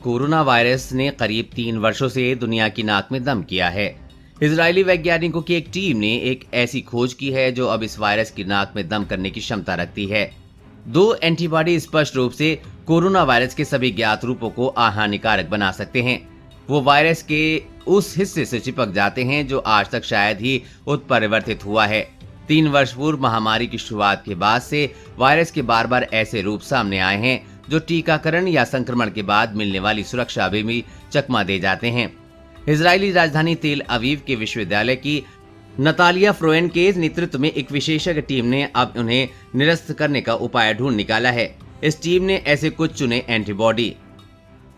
Corona virus ने करीब 3 वर्षों से दुनिया की नाक में दम किया है। इजरायली वैज्ञानिकों की एक टीम ने एक ऐसी खोज की है जो अब इस वायरस की नाक में दम करने की क्षमता रखती है। 2 एंटीबॉडी स्पष्ट रूप से कोरोना वायरस के सभी ज्ञात रूपों को हानिकारक बना सकते हैं। वो वायरस के उस हिस्से से चिपक जाते हैं जो आज तक शायद ही उत्परिवर्तित हुआ है। 3 वर्ष पूर्व महामारी की शुरुआत के बाद से वायरस के बार बार ऐसे रूप सामने आए हैं जो टीकाकरण या संक्रमण के बाद मिलने वाली सुरक्षा भी चकमा दे जाते हैं। इजरायली राजधानी तेल अवीव के विश्वविद्यालय की नतालिया फ्रोएन के नेतृत्व में एक विशेषज्ञ टीम ने अब उन्हें निरस्त करने का उपाय ढूंढ निकाला है। इस टीम ने ऐसे कुछ चुने एंटीबॉडी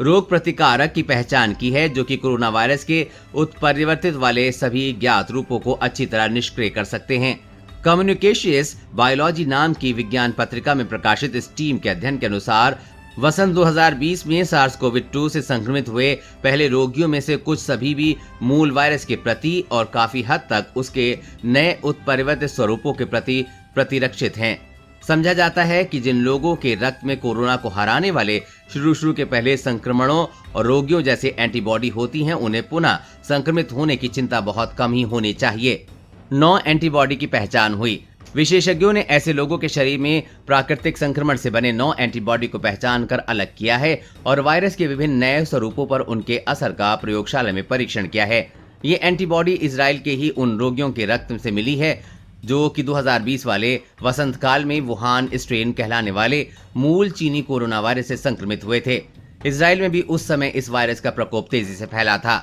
रोग प्रतिकारक की पहचान की है जो कि कोरोना वायरस के उत्परिवर्तित वाले सभी ज्ञात रूपों को अच्छी तरह निष्क्रिय कर सकते हैं। कम्युनिकेशियस बायोलॉजी नाम की विज्ञान पत्रिका में प्रकाशित इस टीम के अध्ययन के अनुसार वसंत 2020 में SARS-CoV-2 से संक्रमित हुए पहले रोगियों में से कुछ सभी भी मूल वायरस के प्रति और काफी हद तक उसके नए उत्परिवर्तित स्वरूपों के प्रति प्रतिरक्षित हैं। समझा जाता है कि जिन लोगों के रक्त में कोरोना को हराने वाले शुरू के पहले संक्रमणों और रोगियों जैसे एंटीबॉडी होती हैं, उन्हें पुनः संक्रमित होने की चिंता बहुत कम ही होनी चाहिए। 9 एंटीबॉडी की पहचान हुई। विशेषज्ञों ने ऐसे लोगों के शरीर में प्राकृतिक संक्रमण से बने 9 एंटीबॉडी को पहचान कर अलग किया है और वायरस के विभिन्न नए स्वरूपों पर उनके असर का प्रयोगशाला में परीक्षण किया है। ये एंटीबॉडी इजराइल के ही उन रोगियों के रक्त से मिली है जो कि 2020 वाले वसंत काल में वुहान स्ट्रेन कहलाने वाले मूल चीनी कोरोना वायरस से संक्रमित हुए थे। इजराइल में भी उस समय इस वायरस का प्रकोप तेजी से फैला था।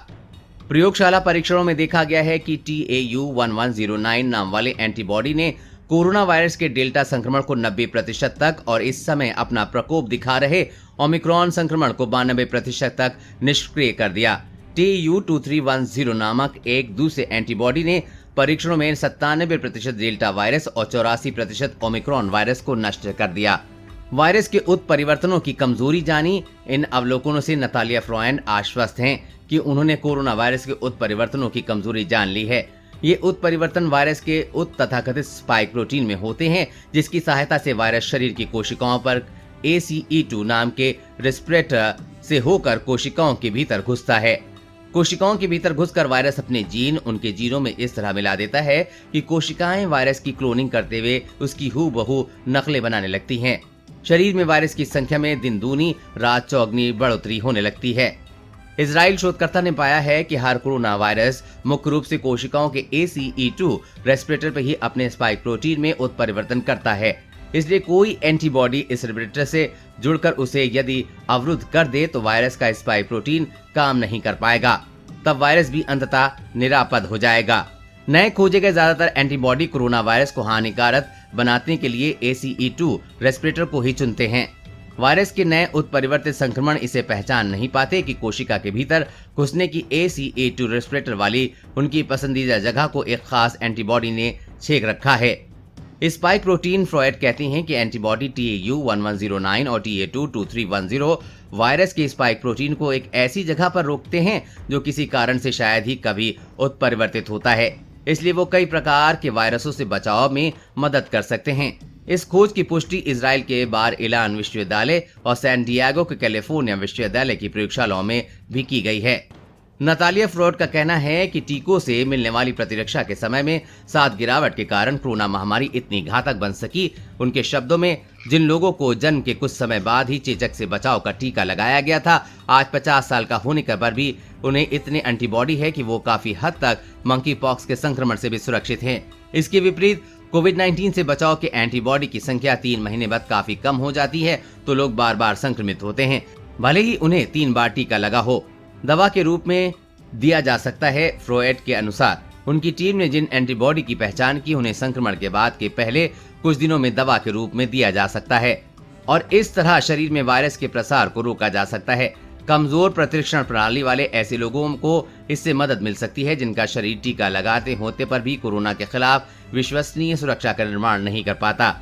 प्रयोगशाला परीक्षणों में देखा गया है कि TAU1109 नाम वाले एंटीबॉडी ने कोरोना वायरस के डेल्टा संक्रमण को 90% तक और इस समय अपना प्रकोप दिखा रहे ओमिक्रॉन संक्रमण को 92% तक निष्क्रिय कर दिया। TU2310 नामक एक दूसरे एंटीबॉडी ने परीक्षणों में 97% डेल्टा वायरस और 84% ओमिक्रॉन वायरस को नष्ट कर दिया। वायरस के उत्परिवर्तनों की कमजोरी जानी। इन अवलोकनों से नतालिया फ्रोएन आश्वस्त हैं कि उन्होंने कोरोना वायरस के उत्परिवर्तनों की कमजोरी जान ली है। ये उत्परिवर्तन वायरस के तथाकथित स्पाइक प्रोटीन में होते हैं जिसकी सहायता से वायरस शरीर की कोशिकाओं पर ACE2 नाम के रेस्पिरेटर से होकर कोशिकाओं के भीतर घुसता है। कोशिकाओं के भीतर घुसकर वायरस अपने जीन उनके जीनों में इस तरह मिला देता है कि कोशिकाएं वायरस की क्लोनिंग करते हुए उसकी हूबहू नकलें बनाने लगती हैं। शरीर में वायरस की संख्या में दिन दूनी रात चौगनी बढ़ोतरी होने लगती है। इजराइल शोधकर्ता ने पाया है कि हर कोरोना वायरस मुख्य रूप से कोशिकाओं के ACE2 रेस्पिरेटर पर ही अपने स्पाइक प्रोटीन में उत्परिवर्तन करता है। इसलिए कोई एंटीबॉडी इस रेस्पिरेटर से जुड़कर उसे यदि अवरुद्ध कर दे तो वायरस का स्पाइक प्रोटीन काम नहीं कर पाएगा। तब वायरस भी अंततः निरापद हो जाएगा। नए खोजे गए ज्यादातर एंटीबॉडी कोरोना वायरस को हानिकारक बनाने के लिए ACE2 रेस्पिरेटर को ही चुनते हैं। वायरस के नए उत्परिवर्तित संक्रमण इसे पहचान नहीं पाते कि कोशिका के भीतर घुसने की ACE2 रेस्पिरेटर वाली उनकी पसंदीदा जगह को एक खास एंटीबॉडी ने छेक रखा है। स्पाइक प्रोटीन फ्रॉयड कहती हैं कि एंटीबॉडी TAU1109 और TAU2310 वायरस के स्पाइक प्रोटीन को एक ऐसी जगह पर रोकते हैं जो किसी कारण से शायद ही कभी उत्परिवर्तित होता है। इसलिए वो कई प्रकार के वायरसों से बचाव में मदद कर सकते हैं। इस खोज की पुष्टि इजराइल के बार इलान विश्वविद्यालय और सैन डिएगो के कैलिफोर्निया विश्वविद्यालय की प्रयोगशालाओं में भी की गई है। नतालिया फ्रोएड का कहना है कि टीकों से मिलने वाली प्रतिरक्षा के समय में 7 गिरावट के कारण कोरोना महामारी इतनी घातक बन सकी। उनके शब्दों में, जिन लोगों को जन्म के कुछ समय बाद ही चेचक से बचाव का टीका लगाया गया था, आज 50 साल का होने के पर भी उन्हें इतने एंटीबॉडी है कि वो काफी हद तक मंकी पॉक्स के संक्रमण से भी सुरक्षित हैं। इसके विपरीत कोविड-19 से बचाव के एंटीबॉडी की संख्या 3 महीने बाद काफी कम हो जाती है तो लोग बार बार संक्रमित होते हैं, भले ही उन्हें 3 बार टीका लगा हो। दवा के रूप में दिया जा सकता है। फ्रोएड के अनुसार उनकी टीम ने जिन एंटीबॉडी की पहचान की उन्हें संक्रमण के बाद के पहले कुछ दिनों में दवा के रूप में दिया जा सकता है और इस तरह शरीर में वायरस के प्रसार को रोका जा सकता है। कमजोर प्रतिरक्षण प्रणाली वाले ऐसे लोगों को इससे मदद मिल सकती है जिनका शरीर टीका लगाते होते पर भी कोरोना के खिलाफ विश्वसनीय सुरक्षा का निर्माण नहीं कर पाता।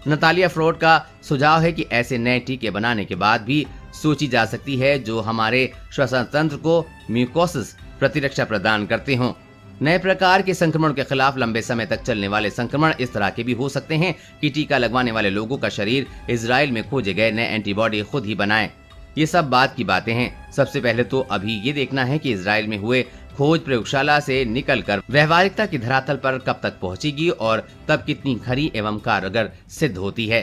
नतालिया फ्रोएड का सुझाव है कि ऐसे नए टीके बनाने के बाद भी सोची जा सकती है जो हमारे श्वसन तंत्र को म्यूकोसिस प्रतिरक्षा प्रदान करते हों। नए प्रकार के संक्रमण के खिलाफ लंबे समय तक चलने वाले संक्रमण इस तरह के भी हो सकते हैं कि टीका लगवाने वाले लोगों का शरीर इजराइल में खोजे गए नए एंटीबॉडी खुद ही बनाए। ये सब बात की बातें हैं। सबसे पहले तो अभी ये देखना है कि इजराइल में हुए खोज प्रयोगशाला से निकलकर व्यवहारिकता की धरातल पर कब तक पहुंचेगी और तब कितनी खरी एवं कारगर सिद्ध होती है।